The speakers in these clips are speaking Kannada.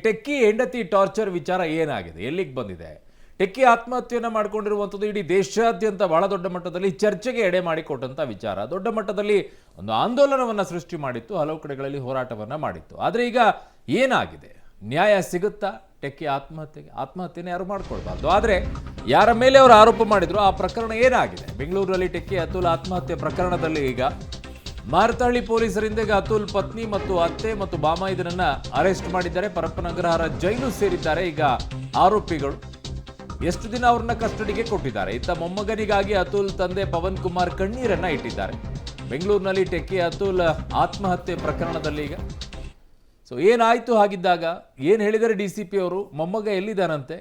ಟೆಕ್ಕಿ ಹೆಂಡತಿ ಟಾರ್ಚರ್ ವಿಚಾರ ಏನಾಗಿದೆ, ಎಲ್ಲಿಗೆ ಬಂದಿದೆ? ಟೆಕ್ಕಿ ಆತ್ಮಹತ್ಯೆಯನ್ನು ಮಾಡಿಕೊಂಡಿರುವಂಥದ್ದು ಇಡೀ ದೇಶಾದ್ಯಂತ ಬಹಳ ದೊಡ್ಡ ಮಟ್ಟದಲ್ಲಿ ಚರ್ಚೆಗೆ ಎಡೆ ಮಾಡಿಕೊಟ್ಟಂಥ ವಿಚಾರ. ದೊಡ್ಡ ಮಟ್ಟದಲ್ಲಿ ಒಂದು ಆಂದೋಲನವನ್ನು ಸೃಷ್ಟಿ ಮಾಡಿತ್ತು, ಹಲವು ಕಡೆಗಳಲ್ಲಿ ಹೋರಾಟವನ್ನು ಮಾಡಿತ್ತು. ಆದರೆ ಈಗ ಏನಾಗಿದೆ? ನ್ಯಾಯ ಸಿಗುತ್ತಾ ಟೆಕ್ಕಿ ಆತ್ಮಹತ್ಯೆನೇ ಯಾರು ಮಾಡ್ಕೊಳ್ಬಾರ್ದು. ಆದರೆ ಯಾರ ಮೇಲೆ ಅವರು ಆರೋಪ ಮಾಡಿದ್ರು ಆ ಪ್ರಕರಣ ಏನಾಗಿದೆ? ಬೆಂಗಳೂರಿನಲ್ಲಿ ಟೆಕ್ಕಿ ಅತುಲ್ ಆತ್ಮಹತ್ಯೆ ಪ್ರಕರಣದಲ್ಲಿ ಈಗ ಮಾರತಹಳ್ಳಿ ಪೊಲೀಸರಿಂದ ಈಗ ಅತುಲ್ ಪತ್ನಿ ಮತ್ತು ಅತ್ತೆ ಮತ್ತು ಬಾಮಾಯಿದನನ್ನ ಅರೆಸ್ಟ್ ಮಾಡಿದ್ದಾರೆ. ಪರಪ್ಪನಗ್ರಹಾರ ಜೈಲು ಸೇರಿದ್ದಾರೆ ಈಗ ಆರೋಪಿಗಳು. ಎಷ್ಟು ದಿನ ಅವ್ರನ್ನ ಕಸ್ಟಡಿಗೆ ಕೊಟ್ಟಿದ್ದಾರೆ. ಇತ್ತ ಮೊಮ್ಮಗನಿಗಾಗಿ ಅತುಲ್ ತಂದೆ ಪವನ್ ಕುಮಾರ್ ಕಣ್ಣೀರನ್ನ ಇಟ್ಟಿದ್ದಾರೆ. ಬೆಂಗಳೂರಿನಲ್ಲಿ ಟೆಕ್ಕಿ ಅತುಲ್ ಆತ್ಮಹತ್ಯೆ ಪ್ರಕರಣದಲ್ಲಿ ಈಗ ಏನಾಯ್ತು? ಹಾಗಿದ್ದಾಗ ಏನು ಹೇಳಿದರೆ ಡಿಸಿಪಿ ಅವರು? ಮೊಮ್ಮಗ ಎಲ್ಲಿದ್ದಾನಂತೆ?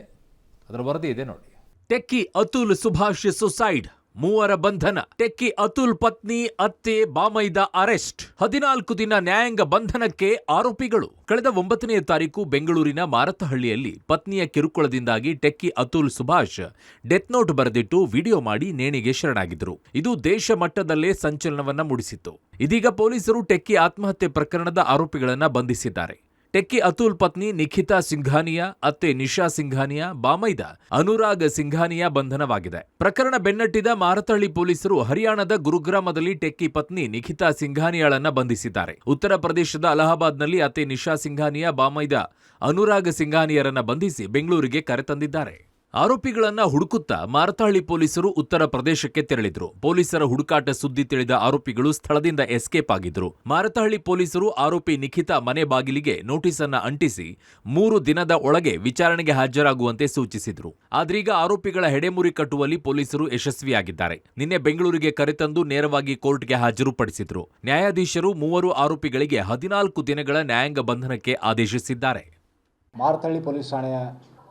ಅದರ ವರದಿ ಇದೆ ನೋಡಿ. ಟೆಕ್ಕಿ ಅತುಲ್ ಸುಭಾಷ್ ಸುಸೈಡ್, ಮೂವರ ಬಂಧನ. ಟೆಕ್ಕಿ ಅತುಲ್ ಪತ್ನಿ ಅತ್ತೆ ಬಾಮೈದ ಅರೆಸ್ಟ್. 14 ದಿನ ನ್ಯಾಯಾಂಗ ಬಂಧನಕ್ಕೆ ಆರೋಪಿಗಳು. ಕಳೆದ 9ನೇ ತಾರೀಕು ಬೆಂಗಳೂರಿನ ಮಾರತಹಳ್ಳಿಯಲ್ಲಿ ಪತ್ನಿಯ ಕಿರುಕುಳದಿಂದಾಗಿ techie Atul Subhash death note ಬರೆದಿಟ್ಟು ವಿಡಿಯೋ ಮಾಡಿ ನೇಣಿಗೆ ಶರಣಾಗಿದ್ದರು. ಇದು ದೇಶ ಮಟ್ಟದಲ್ಲೇ ಸಂಚಲನವನ್ನ ಮೂಡಿಸಿತ್ತು. ಇದೀಗ ಪೊಲೀಸರು ಟೆಕ್ಕಿ ಆತ್ಮಹತ್ಯೆ ಪ್ರಕರಣದ ಆರೋಪಿಗಳನ್ನ ಬಂಧಿಸಿದ್ದಾರೆ. ಟೆಕ್ಕಿ ಅತುಲ್ ಪತ್ನಿ ನಿಖಿತಾ ಸಿಂಘಾನಿಯಾ, ಅತ್ತೆ ನಿಶಾ ಸಿಂಘಾನಿಯಾ, ಬಾಮೈದ ಅನುರಾಗ್ ಸಿಂಘಾನಿಯಾ ಬಂಧನವಾಗಿದೆ. ಪ್ರಕರಣ ಬೆನ್ನಟ್ಟಿದ ಮಾರತಹಳ್ಳಿ ಪೊಲೀಸರು ಹರಿಯಾಣದ ಗುರುಗ್ರಾಮದಲ್ಲಿ ಟೆಕ್ಕಿ ಪತ್ನಿ ನಿಖಿತಾ ಸಿಂಘಾನಿಯಾಳನ್ನ ಬಂಧಿಸಿದ್ದಾರೆ. ಉತ್ತರ ಪ್ರದೇಶದ ಅಲಹಾಬಾದ್ನಲ್ಲಿ ಅತ್ತೆ ನಿಶಾ ಸಿಂಘಾನಿಯಾ, ಬಾಮೈದ ಅನುರಾಗ್ ಸಿಂಘಾನಿಯರನ್ನ ಬಂಧಿಸಿ ಬೆಂಗಳೂರಿಗೆ ಕರೆತಂದಿದ್ದಾರೆ. ಆರೋಪಿಗಳನ್ನ ಹುಡುಕುತ್ತಾ ಮಾರತಹಳ್ಳಿ ಪೊಲೀಸರು ಉತ್ತರ ಪ್ರದೇಶಕ್ಕೆ ತೆರಳಿದ್ರು. ಪೊಲೀಸರ ಹುಡುಕಾಟ ಸುದ್ದಿ ತಿಳಿದ ಆರೋಪಿಗಳು ಸ್ಥಳದಿಂದ ಎಸ್ಕೇಪ್ ಆಗಿದ್ರು. ಮಾರತಹಳ್ಳಿ ಪೊಲೀಸರು ಆರೋಪಿ ನಿಖಿತಾ ಮನೆ ಬಾಗಿಲಿಗೆ ನೋಟಿಸ್ ಅನ್ನ ಅಂಟಿಸಿ 3 ದಿನದ ಒಳಗೆ ವಿಚಾರಣೆಗೆ ಹಾಜರಾಗುವಂತೆ ಸೂಚಿಸಿದ್ರು. ಆದ್ರೀಗ ಆರೋಪಿಗಳ ಹೆಡೆಮುರಿ ಕಟ್ಟುವಲ್ಲಿ ಪೊಲೀಸರು ಯಶಸ್ವಿಯಾಗಿದ್ದಾರೆ. ನಿನ್ನೆ ಬೆಂಗಳೂರಿಗೆ ಕರೆತಂದು ನೇರವಾಗಿ ಕೋರ್ಟ್ಗೆ ಹಾಜರುಪಡಿಸಿದ್ರು. ನ್ಯಾಯಾಧೀಶರು 3 ಆರೋಪಿಗಳಿಗೆ 14 ದಿನಗಳ ನ್ಯಾಯಾಂಗ ಬಂಧನಕ್ಕೆ ಆದೇಶಿಸಿದ್ದಾರೆ. ಮಾರತಹಳ್ಳಿ ಪೊಲೀಸ್ ಠಾಣೆಯ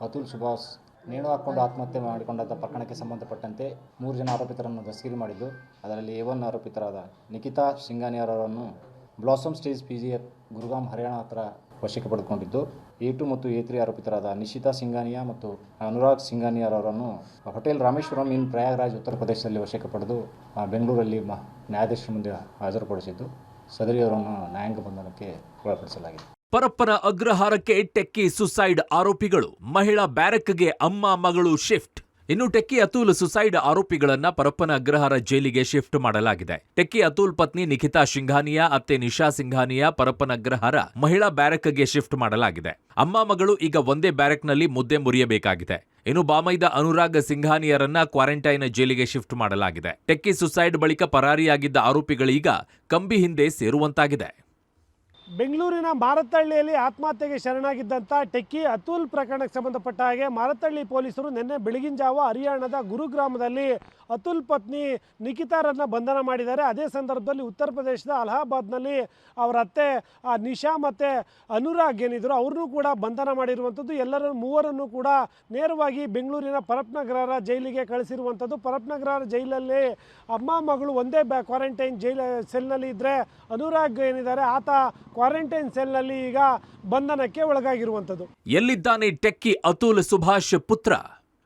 ಅತುಲ್ ಸುಭಾಷ್ ನೇಣು ಹಾಕ್ಕೊಂಡು ಆತ್ಮಹತ್ಯೆ ಮಾಡಿಕೊಂಡಂಥ ಪ್ರಕರಣಕ್ಕೆ ಸಂಬಂಧಪಟ್ಟಂತೆ 3 ಜನ ಆರೋಪಿತರನ್ನು ದಸ್ತಗಿರಿ ಮಾಡಿದ್ದು, ಅದರಲ್ಲಿ A1 ಆರೋಪಿತರಾದ ನಿಖಿತಾ ಸಿಂಘಾನಿಯಾರವರನ್ನು blossom stage PG Gurugram Haryana ಹತ್ರ ವಶಕ್ಕೆ ಪಡೆದುಕೊಂಡಿದ್ದು, A2 ಮತ್ತು A3 ಆರೋಪಿತರಾದ ನಿಶಿತಾ ಸಿಂಘಾನಿಯಾ ಮತ್ತು ಅನುರಾಗ್ ಸಿಂಘಾನಿಯಾರವರನ್ನು ಹೋಟೆಲ್ ರಾಮೇಶ್ವರಂ ಇನ್ ಪ್ರಯಾಗ್ರಾಜ್ ಉತ್ತರ ಪ್ರದೇಶದಲ್ಲಿ ವಶಕ್ಕೆ ಪಡೆದು ಬೆಂಗಳೂರಲ್ಲಿ ನ್ಯಾಯಾಧೀಶರ ಮುಂದೆ ಹಾಜರುಪಡಿಸಿದ್ದು, ಸದರಿಯವರನ್ನು ನ್ಯಾಯಾಂಗ ಬಂಧನಕ್ಕೆ ಒಳಪಡಿಸಲಾಗಿದೆ. ಪರಪ್ಪನ ಅಗ್ರಹಾರಕ್ಕೆ ಟೆಕ್ಕಿ ಸುಸೈಡ್ ಆರೋಪಿಗಳು. ಮಹಿಳಾ ಬ್ಯಾರಕ್ಗೆ ಅಮ್ಮ ಮಗಳು ಶಿಫ್ಟ್. ಇನ್ನು ಟೆಕ್ಕಿ ಅತುಲ್ ಸುಸೈಡ್ ಆರೋಪಿಗಳನ್ನ ಪರಪ್ಪನ ಅಗ್ರಹಾರ ಜೈಲಿಗೆ ಶಿಫ್ಟ್ ಮಾಡಲಾಗಿದೆ. ಟೆಕ್ಕಿ ಅತುಲ್ ಪತ್ನಿ ನಿಖಿತಾ ಸಿಂಘಾನಿಯಾ, ಅತ್ತೆ ನಿಶಾ ಸಿಂಘಾನಿಯಾ ಪರಪ್ಪನ ಅಗ್ರಹಾರ ಮಹಿಳಾ ಬ್ಯಾರಕ್ಗೆ ಶಿಫ್ಟ್ ಮಾಡಲಾಗಿದೆ. ಅಮ್ಮ ಮಗಳು ಈಗ ಒಂದೇ ಬ್ಯಾರಕ್ನಲ್ಲಿ ಮುದ್ದೆ ಮುರಿಯಬೇಕಾಗಿದೆ. ಇನ್ನು ಬಾಮೈದ ಅನುರಾಗ್ ಸಿಂಘಾನಿಯರನ್ನ ಕ್ವಾರಂಟೈನ್ ಜೈಲಿಗೆ ಶಿಫ್ಟ್ ಮಾಡಲಾಗಿದೆ. ಟೆಕ್ಕಿ ಸುಸೈಡ್ ಬಳಿಕ ಪರಾರಿಯಾಗಿದ್ದ ಆರೋಪಿಗಳೀಗ ಕಂಬಿ ಹಿಂದೆ ಸೇರುವಂತಾಗಿದೆ. ಬೆಂಗಳೂರಿನ ಮಾರತಹಳ್ಳಿಯಲ್ಲಿ ಆತ್ಮಹತ್ಯೆಗೆ ಶರಣಾಗಿದ್ದಂಥ ಟೆಕ್ಕಿ ಅತುಲ್ ಪ್ರಕರಣಕ್ಕೆ ಸಂಬಂಧಪಟ್ಟ ಹಾಗೆ ಮಾರತಹಳ್ಳಿ ಪೊಲೀಸರು ನಿನ್ನೆ ಬೆಳಗಿನ ಜಾವ ಹರಿಯಾಣದ ಗುರುಗ್ರಾಮದಲ್ಲಿ ಅತುಲ್ ಪತ್ನಿ ನಿಖಿತಾರನ್ನ ಬಂಧನ ಮಾಡಿದ್ದಾರೆ. ಅದೇ ಸಂದರ್ಭದಲ್ಲಿ ಉತ್ತರ ಪ್ರದೇಶದ ಅಲಹಾಬಾದ್ನಲ್ಲಿ ಅವರ ಅತ್ತೆ ನಿಶಾ ಮತ್ತು ಅನುರಾಗ್ ಏನಿದ್ರು ಅವ್ರನ್ನೂ ಕೂಡ ಬಂಧನ ಮಾಡಿರುವಂಥದ್ದು. ಮೂವರನ್ನು ಕೂಡ ನೇರವಾಗಿ ಬೆಂಗಳೂರಿನ ಪರಪ್ಪನಗ್ರಹಾರ ಜೈಲಿಗೆ ಕಳಿಸಿರುವಂಥದ್ದು. ಪರಪ್ಪನಗ್ರಹಾರ ಜೈಲಲ್ಲಿ ಅಮ್ಮ ಮಗಳು ಒಂದೇ ಕ್ವಾರಂಟೈನ್ ಸೆಲ್ನಲ್ಲಿ ಇದ್ದರೆ, ಅನುರಾಗ್ ಏನಿದ್ದಾರೆ ಆತ ಕ್ವಾರಂಟೈನ್ ಸೆಲ್ನಲ್ಲಿ ಈಗ ಬಂಧನಕ್ಕೆ ಒಳಗಾಗಿರುವಂಥದ್ದು. ಎಲ್ಲಿದ್ದಾನೆ ಟೆಕ್ಕಿ ಅತುಲ್ ಸುಭಾಷ್ ಪುತ್ರ?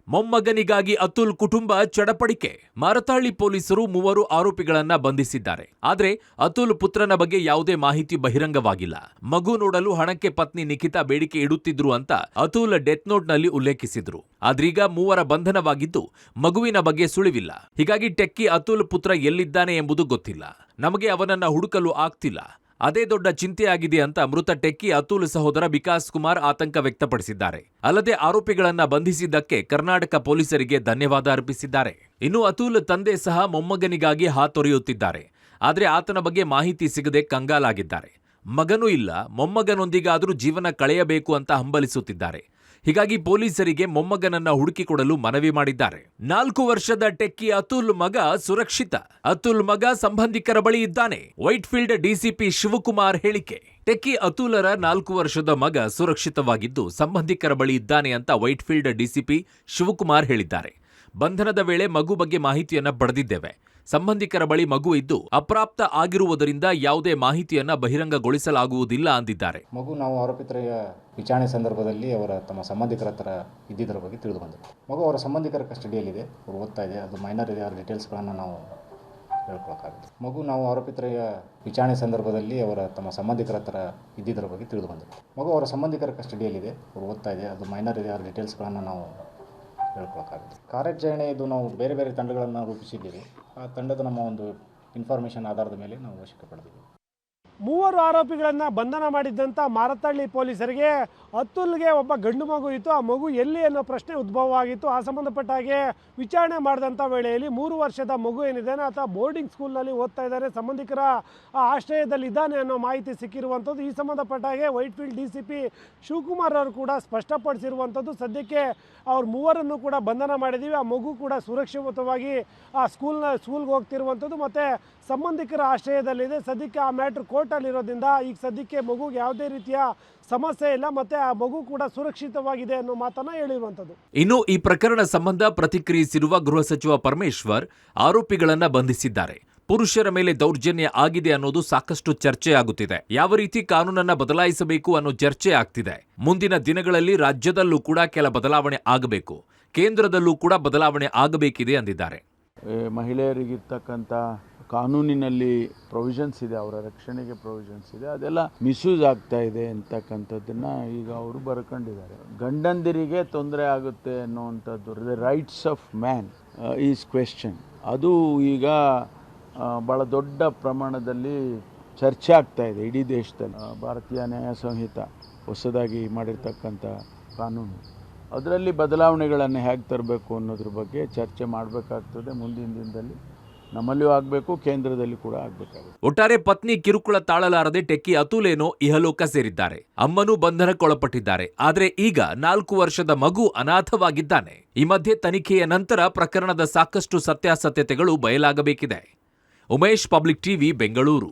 ಮೊಮ್ಮಗನಿಗಾಗಿ ಅತುಲ್ ಕುಟುಂಬ ಚಡಪಡಿಕೆ. ಮಾರತಹಳ್ಳಿ ಪೊಲೀಸರು 3 ಆರೋಪಿಗಳನ್ನ ಬಂಧಿಸಿದ್ದಾರೆ. ಆದ್ರೆ ಅತುಲ್ ಪುತ್ರನ ಬಗ್ಗೆ ಯಾವುದೇ ಮಾಹಿತಿ ಬಹಿರಂಗವಾಗಿಲ್ಲ. ಮಗು ನೋಡಲು ಹಣಕ್ಕೆ ಪತ್ನಿ ನಿಖಿತಾ ಬೇಡಿಕೆ ಇಡುತ್ತಿದ್ರು ಅಂತ ಅತುಲ್ ಡೆತ್ ನೋಟ್ನಲ್ಲಿ ಉಲ್ಲೇಖಿಸಿದ್ರು. ಆದ್ರೀಗ 3 ಬಂಧನವಾಗಿದ್ದು ಮಗುವಿನ ಬಗ್ಗೆ ಸುಳಿವಿಲ್ಲ. ಹೀಗಾಗಿ ಟೆಕ್ಕಿ ಅತುಲ್ ಪುತ್ರ ಎಲ್ಲಿದ್ದಾನೆ ಎಂಬುದು ಗೊತ್ತಿಲ್ಲ. ನಮಗೆ ಅವನನ್ನ ಹುಡುಕಲು ಆಗ್ತಿಲ್ಲ. ಅದೇ ದೊಡ್ಡ ಚಿಂತೆಯಾಗಿದೆ ಅಂತ ಮೃತ ಟೆಕ್ಕಿ ಅತುಲ್ ಸಹೋದರ ವಿಕಾಸ್ ಕುಮಾರ್ ಆತಂಕ ವ್ಯಕ್ತಪಡಿಸಿದ್ದಾರೆ. ಅಲ್ಲದೆ ಆರೋಪಿಗಳನ್ನ ಬಂಧಿಸಿದ್ದಕ್ಕೆ ಕರ್ನಾಟಕ ಪೊಲೀಸರಿಗೆ ಧನ್ಯವಾದ ಅರ್ಪಿಸಿದ್ದಾರೆ. ಇನ್ನು ಅತುಲ್ ತಂದೆ ಸಹ ಮೊಮ್ಮಗನಿಗಾಗಿ ಹಾತೊರೆಯುತ್ತಿದ್ದಾರೆ. ಆದರೆ ಆತನ ಬಗ್ಗೆ ಮಾಹಿತಿ ಸಿಗದೆ ಕಂಗಾಲಾಗಿದ್ದಾರೆ. ಮಗನೂ ಇಲ್ಲ, ಮೊಮ್ಮಗನೊಂದಿಗಾದರೂ ಜೀವನ ಕಳೆಯಬೇಕು ಅಂತ ಹಂಬಲಿಸುತ್ತಿದ್ದಾರೆ. ಹೀಗಾಗಿ ಪೊಲೀಸರಿಗೆ ಮೊಮ್ಮಗನನ್ನ ಹುಡುಕಿಕೊಡಲು ಮನವಿ ಮಾಡಿದ್ದಾರೆ. 4 ವರ್ಷದ ಟೆಕ್ಕಿ ಅತುಲ್ ಮಗ ಸುರಕ್ಷಿತ. ಅತುಲ್ ಮಗ ಸಂಬಂಧಿಕರ ಬಳಿ ಇದ್ದಾನೆ. ವೈಟ್ಫೀಲ್ಡ್ ಡಿಸಿಪಿ ಶಿವಕುಮಾರ್ ಹೇಳಿಕೆ. ಟೆಕ್ಕಿ ಅತುಲರ 4 ವರ್ಷದ ಮಗ ಸುರಕ್ಷಿತವಾಗಿದ್ದು ಸಂಬಂಧಿಕರ ಬಳಿ ಇದ್ದಾನೆ ಅಂತ ವೈಟ್ಫೀಲ್ಡ್ ಡಿಸಿಪಿ ಶಿವಕುಮಾರ್ ಹೇಳಿದ್ದಾರೆ. ಬಂಧನದ ವೇಳೆ ಮಗು ಬಗ್ಗೆ ಮಾಹಿತಿಯನ್ನ ಪಡೆದಿದ್ದೇವೆ. ಸಂಬಂಧಿಕರ ಬಳಿ ಮಗು ಇದ್ದು ಅಪ್ರಾಪ್ತ ಆಗಿರುವುದರಿಂದ ಯಾವುದೇ ಮಾಹಿತಿಯನ್ನ ಬಹಿರಂಗಗೊಳಿಸಲಾಗುವುದಿಲ್ಲ ಅಂದಿದ್ದಾರೆ. ಮಗು ನಾವು ಆರೋಪಿತರ ವಿಚಾರಣೆ ಸಂದರ್ಭದಲ್ಲಿ ಅವರ ತಮ್ಮ ಸಂಬಂಧಿಕರ ಹತ್ರ ಇದ್ದಿದ್ದರ ಬಗ್ಗೆ ತಿಳಿದು ಬಂದಿದೆ. ಮಗು ಅವರ ಸಂಬಂಧಿಕರ ಕಸ್ಟಡಿಯಲ್ಲಿದೆ. ಅವರು ಓದ್ತಾ ಇದೆ. ಅದು ಮೈನರ್ ಇದೆ. ಅವರ ಡೀಟೇಲ್ಸ್ಗಳನ್ನು ನಾವು ಹೇಳ್ಕೊಳಕ್ಕಾಗುತ್ತೆ. ಮಗು ನಾವು ಆರೋಪಿತರ ವಿಚಾರಣೆ ಸಂದರ್ಭದಲ್ಲಿ ಅವರ ತಮ್ಮ ಸಂಬಂಧಿಕರ ಹತ್ರ ಇದ್ದಿದ್ದರ ಬಗ್ಗೆ ತಿಳಿದು ಬಂದಿದೆ. ಮಗು ಅವರ ಸಂಬಂಧಿಕರ ಕಸ್ಟಡಿಯಲ್ಲಿದೆ, ಅವರು ಓದ್ತಾ ಇದೆ, ಅದು ಮೈನರ್ ಇದೆ, ಅದರ ಡೀಟೇಲ್ಸ್ಗಳನ್ನು ನಾವು ಹೇಳ್ಕೊಳಕ್ಕಾಗುತ್ತೆ. ಕಾರ್ಯಾಚರಣೆ ಇದು ನಾವು ಬೇರೆ ಬೇರೆ ತಂಡಗಳನ್ನು ರೂಪಿಸಿದ್ದೀವಿ. ಆ ತಂಡದ ನಮ್ಮ ಒಂದು ಇನ್ಫಾರ್ಮೇಷನ್ ಆಧಾರದ ಮೇಲೆ ನಾವು ವಶಕ್ಕೆ ಪಡೆದಿದ್ದೀವಿ. 3 ಆರೋಪಿಗಳನ್ನು ಬಂಧನ ಮಾಡಿದ್ದಂಥ ಮಾರತ್ತಹಳ್ಳಿ ಪೊಲೀಸರಿಗೆ ಅತುಲ್ಗೆ ಒಬ್ಬ ಗಂಡು ಮಗು ಇತ್ತು. ಆ ಮಗು ಎಲ್ಲಿ ಅನ್ನೋ ಪ್ರಶ್ನೆ ಉದ್ಭವ ಆಗಿತ್ತು. ಆ ಸಂಬಂಧಪಟ್ಟ ಹಾಗೆ ವಿಚಾರಣೆ ಮಾಡಿದಂಥ ವೇಳೆಯಲ್ಲಿ 3 ವರ್ಷದ ಮಗು ಏನಿದ್ದಾನೆ ಆತ ಬೋರ್ಡಿಂಗ್ ಸ್ಕೂಲ್ನಲ್ಲಿ ಓದ್ತಾ ಇದ್ದಾರೆ, ಸಂಬಂಧಿಕರ ಆಶ್ರಯದಲ್ಲಿ ಇದ್ದಾನೆ ಅನ್ನೋ ಮಾಹಿತಿ ಸಿಕ್ಕಿರುವಂಥದ್ದು. ಈ ಸಂಬಂಧಪಟ್ಟ ಹಾಗೆ ವೈಟ್ಫೀಲ್ಡ್ DCP ಶಿವಕುಮಾರ್ ಅವರು ಕೂಡ ಸ್ಪಷ್ಟಪಡಿಸಿರುವಂಥದ್ದು. ಸದ್ಯಕ್ಕೆ ಅವ್ರ 3ರನ್ನು ಕೂಡ ಬಂಧನ ಮಾಡಿದ್ದೀವಿ. ಆ ಮಗು ಕೂಡ ಸುರಕ್ಷಿತವಾಗಿ ಆ ಸ್ಕೂಲ್ಗೆ ಹೋಗ್ತಿರುವಂಥದ್ದು ಮತ್ತು ಸಂಬಂಧಿಕರ ಆಶ್ರಯದಲ್ಲಿದೆ. ಸದ್ಯಕ್ಕೆ ಆ ಮ್ಯಾಟ್ರ್ ಕೋರ್ಟಲ್ಲಿರೋದ್ರಿಂದ ಈಗ ಸದ್ಯಕ್ಕೆ ಮಗುಗೆ ಯಾವುದೇ ರೀತಿಯ ಸಮಸ್ಯೆ ಇಲ್ಲ, ಮತ್ತೆ ಆ ಮಗು ಕೂಡ ಸುರಕ್ಷಿತವಾಗಿದೆ ಅನ್ನೋ ಮಾತನ್ನ ಹೇಳಿರುವಂಥದ್ದು. ಇನ್ನು ಈ ಪ್ರಕರಣ ಸಂಬಂಧ ಪ್ರತಿಕ್ರಿಯಿಸಿರುವ ಗೃಹ ಸಚಿವ ಪರಮೇಶ್ವರ್ ಆರೋಪಿಗಳನ್ನ ಬಂಧಿಸಿದ್ದಾರೆ. ಪುರುಷರ ಮೇಲೆ ದೌರ್ಜನ್ಯ ಆಗಿದೆ ಅನ್ನೋದು ಸಾಕಷ್ಟು ಚರ್ಚೆ ಆಗುತ್ತಿದೆ. ಯಾವ ರೀತಿ ಕಾನೂನನ್ನ ಬದಲಾಯಿಸಬೇಕು ಅನ್ನೋ ಚರ್ಚೆ ಆಗ್ತಿದೆ. ಮುಂದಿನ ದಿನಗಳಲ್ಲಿ ರಾಜ್ಯದಲ್ಲೂ ಕೂಡ ಕೆಲ ಬದಲಾವಣೆ ಆಗಬೇಕು, ಕೇಂದ್ರದಲ್ಲೂ ಕೂಡ ಬದಲಾವಣೆ ಆಗಬೇಕಿದೆ ಅಂದಿದ್ದಾರೆ. ಮಹಿಳೆಯರಿಗಿರ್ತಕ್ಕಂಥ ಕಾನೂನಿನಲ್ಲಿ ಪ್ರೊವಿಷನ್ಸ್ ಇದೆ, ಅವರ ರಕ್ಷಣೆಗೆ ಪ್ರೊವಿಷನ್ಸ್ ಇದೆ, ಅದೆಲ್ಲ ಮಿಸ್ಯೂಸ್ ಆಗ್ತಾ ಇದೆ ಅಂತಕ್ಕಂಥದ್ದನ್ನ ಈಗ ಅವರು ಬರ್ಕೊಂಡಿದ್ದಾರೆ. ಗಂಡಂದಿರಿಗೆ ತೊಂದರೆ ಆಗುತ್ತೆ ಅನ್ನುವಂಥದ್ದು rights of man is question. ಅದು ಈಗ ಭಾಳ ದೊಡ್ಡ ಪ್ರಮಾಣದಲ್ಲಿ ಚರ್ಚೆ ಆಗ್ತಾ ಇದೆ ಇಡೀ ದೇಶದಲ್ಲಿ. ಭಾರತೀಯ ನ್ಯಾಯ ಸಂಹಿತ ಹೊಸದಾಗಿ ಮಾಡಿರ್ತಕ್ಕಂಥ ಕಾನೂನು, ಅದರಲ್ಲಿ ಬದಲಾವಣೆಗಳನ್ನು ಹೇಗೆ ತರಬೇಕು ಅನ್ನೋದ್ರ ಬಗ್ಗೆ ಚರ್ಚೆ ಮಾಡಬೇಕಾಗ್ತದೆ. ಮುಂದಿನ ದಿನದಲ್ಲಿ ನಮ್ಮಲ್ಲಿಯೂ ಆಗಬೇಕು, ಕೇಂದ್ರದಲ್ಲಿ ಕೂಡ ಆಗಬೇಕಾಗುತ್ತೆ. ಒಟ್ಟಾರೆ ಪತ್ನಿ ಕಿರುಕುಳ ತಾಳಲಾರದೆ ಟೆಕ್ಕಿ ಅತುಲೇನೋ ಇಹಲೋಕ ಸೇರಿದ್ದಾರೆ. ಅಮ್ಮನೂ ಬಂಧನಕ್ಕೊಳಪಟ್ಟಿದ್ದಾರೆ. ಆದರೆ ಈಗ 4 ವರ್ಷದ ಮಗು ಅನಾಥವಾಗಿದ್ದಾನೆ. ಈ ಮಧ್ಯೆ ತನಿಖೆಯ ನಂತರ ಪ್ರಕರಣದ ಸಾಕಷ್ಟು ಸತ್ಯಾಸತ್ಯತೆಗಳು ಬಯಲಾಗಬೇಕಿದೆ. Umesh, public TV, Bengaluru.